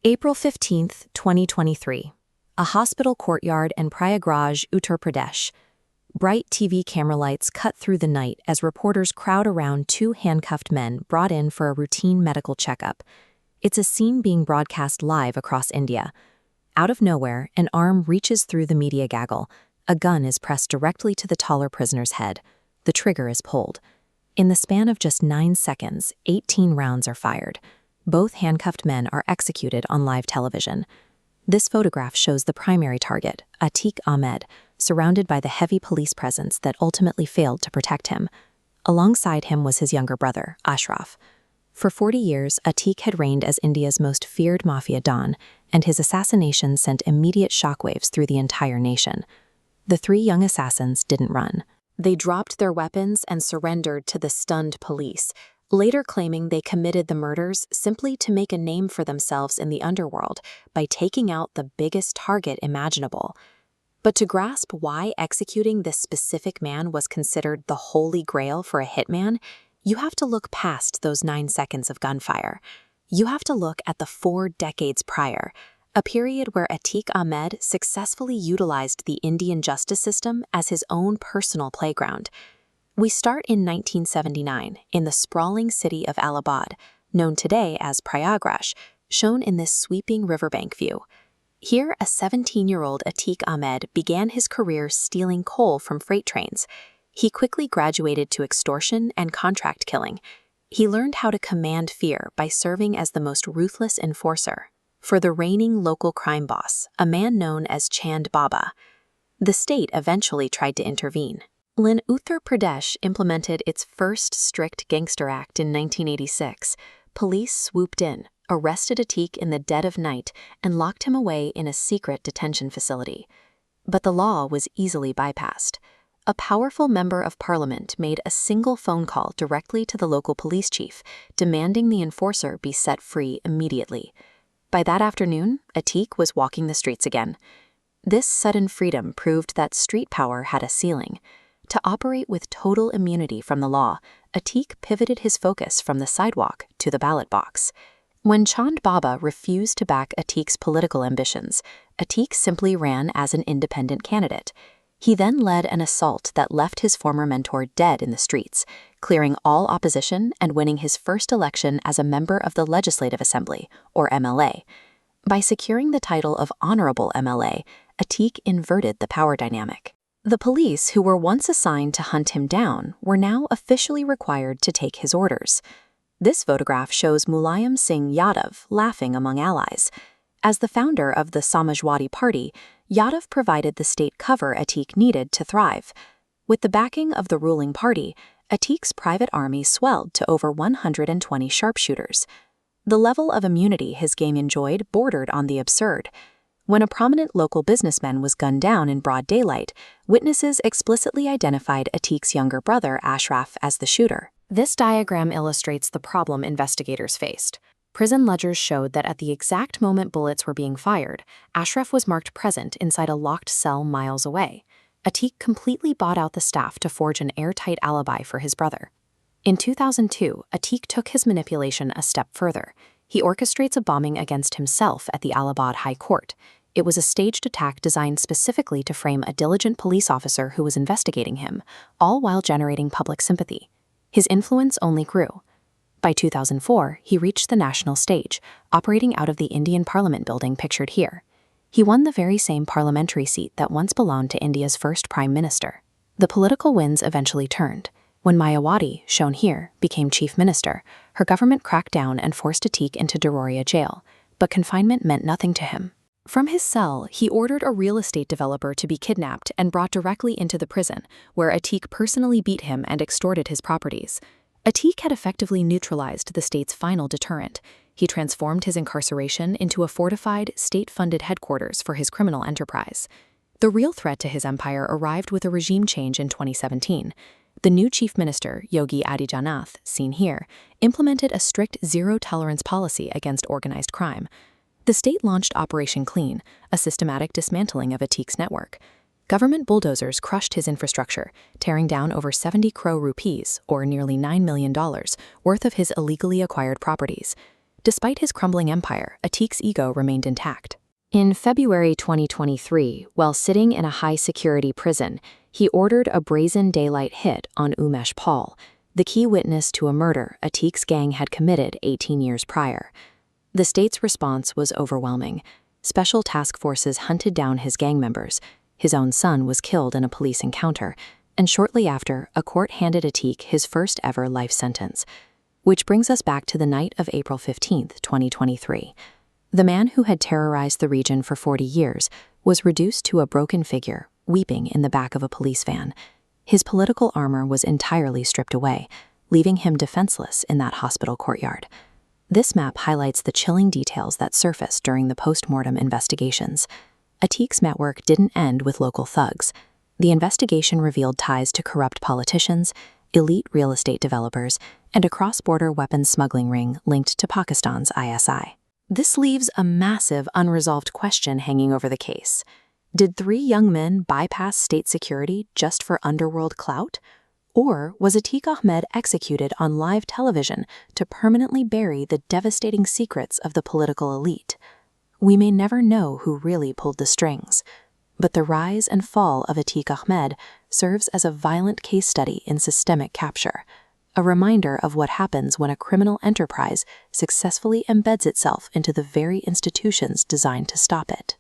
April 15, 2023. A hospital courtyard in Prayagraj, Uttar Pradesh. Bright TV camera lights cut through the night as reporters crowd around two handcuffed men brought in for a routine medical checkup. It's a scene being broadcast live across India. Out of nowhere, an arm reaches through the media gaggle. A gun is pressed directly to the taller prisoner's head. The trigger is pulled. In the span of just 9 seconds, 18 rounds are fired. Both handcuffed men are executed on live television. This photograph shows the primary target, Atiq Ahmed, surrounded by the heavy police presence that ultimately failed to protect him. Alongside him was his younger brother, Ashraf. For 40 years, Atiq had reigned as India's most feared Mafia don, and his assassination sent immediate shockwaves through the entire nation. The three young assassins didn't run. They dropped their weapons and surrendered to the stunned police, later claiming they committed the murders simply to make a name for themselves in the underworld by taking out the biggest target imaginable. But to grasp why executing this specific man was considered the holy grail for a hitman, you have to look past those 9 seconds of gunfire. You have to look at the 4 decades prior, a period where Atiq Ahmed successfully utilized the Indian justice system as his own personal playground. We start in 1979 in the sprawling city of Allahabad, known today as Prayagraj, shown in this sweeping riverbank view. Here, a 17-year-old Atiq Ahmed began his career stealing coal from freight trains. He quickly graduated to extortion and contract killing. He learned how to command fear by serving as the most ruthless enforcer for the reigning local crime boss, a man known as Chand Baba. The state eventually tried to intervene. When Uttar Pradesh implemented its first strict gangster act in 1986, police swooped in, arrested Atiq in the dead of night, and locked him away in a secret detention facility. But the law was easily bypassed. A powerful member of parliament made a single phone call directly to the local police chief, demanding the enforcer be set free immediately. By that afternoon, Atiq was walking the streets again. This sudden freedom proved that street power had a ceiling. To operate with total immunity from the law, Atiq pivoted his focus from the sidewalk to the ballot box. When Chand Baba refused to back Atiq's political ambitions, Atiq simply ran as an independent candidate. He then led an assault that left his former mentor dead in the streets, clearing all opposition and winning his first election as a member of the Legislative Assembly, or MLA. By securing the title of Honorable MLA, Atiq inverted the power dynamic. The police, who were once assigned to hunt him down, were now officially required to take his orders. This photograph shows Mulayam Singh Yadav laughing among allies. As the founder of the Samajwadi Party, Yadav provided the state cover Atiq needed to thrive. With the backing of the ruling party, Atiq's private army swelled to over 120 sharpshooters. The level of immunity his gang enjoyed bordered on the absurd. When a prominent local businessman was gunned down in broad daylight, witnesses explicitly identified Atiq's younger brother, Ashraf, as the shooter. This diagram illustrates the problem investigators faced. Prison ledgers showed that at the exact moment bullets were being fired, Ashraf was marked present inside a locked cell miles away. Atiq completely bought out the staff to forge an airtight alibi for his brother. In 2002, Atiq took his manipulation a step further. He orchestrates a bombing against himself at the Allahabad High Court. It was a staged attack designed specifically to frame a diligent police officer who was investigating him, all while generating public sympathy. His influence only grew. By 2004, he reached the national stage, operating out of the Indian Parliament building pictured here. He won the very same parliamentary seat that once belonged to India's first prime minister. The political winds eventually turned. When Mayawati, shown here, became chief minister, her government cracked down and forced Atiq into Duniya jail, but confinement meant nothing to him. From his cell, he ordered a real estate developer to be kidnapped and brought directly into the prison, where Atiq personally beat him and extorted his properties. Atiq had effectively neutralized the state's final deterrent. He transformed his incarceration into a fortified, state-funded headquarters for his criminal enterprise. The real threat to his empire arrived with a regime change in 2017. The new chief minister, Yogi Adityanath, seen here, implemented a strict zero-tolerance policy against organized crime. The state launched Operation Clean, a systematic dismantling of Atiq's network. Government bulldozers crushed his infrastructure, tearing down over 70 crore rupees, or nearly $9 million, worth of his illegally acquired properties. Despite his crumbling empire, Atiq's ego remained intact. In February 2023, while sitting in a high-security prison, he ordered a brazen daylight hit on Umesh Paul, the key witness to a murder Atiq's gang had committed 18 years prior. The state's response was overwhelming. Special task forces hunted down his gang members. His own son was killed in a police encounter, and shortly after, a court handed Atiq his first-ever life sentence. Which brings us back to the night of April 15, 2023. The man who had terrorized the region for 40 years was reduced to a broken figure, weeping in the back of a police van. His political armor was entirely stripped away, leaving him defenseless in that hospital courtyard. This map highlights the chilling details that surfaced during the post-mortem investigations. Atiq's network didn't end with local thugs. The investigation revealed ties to corrupt politicians, elite real estate developers, and a cross-border weapons smuggling ring linked to Pakistan's ISI. This leaves a massive unresolved question hanging over the case. Did 3 young men bypass state security just for underworld clout? Or was Atiq Ahmed executed on live television to permanently bury the devastating secrets of the political elite? We may never know who really pulled the strings, but the rise and fall of Atiq Ahmed serves as a violent case study in systemic capture, a reminder of what happens when a criminal enterprise successfully embeds itself into the very institutions designed to stop it.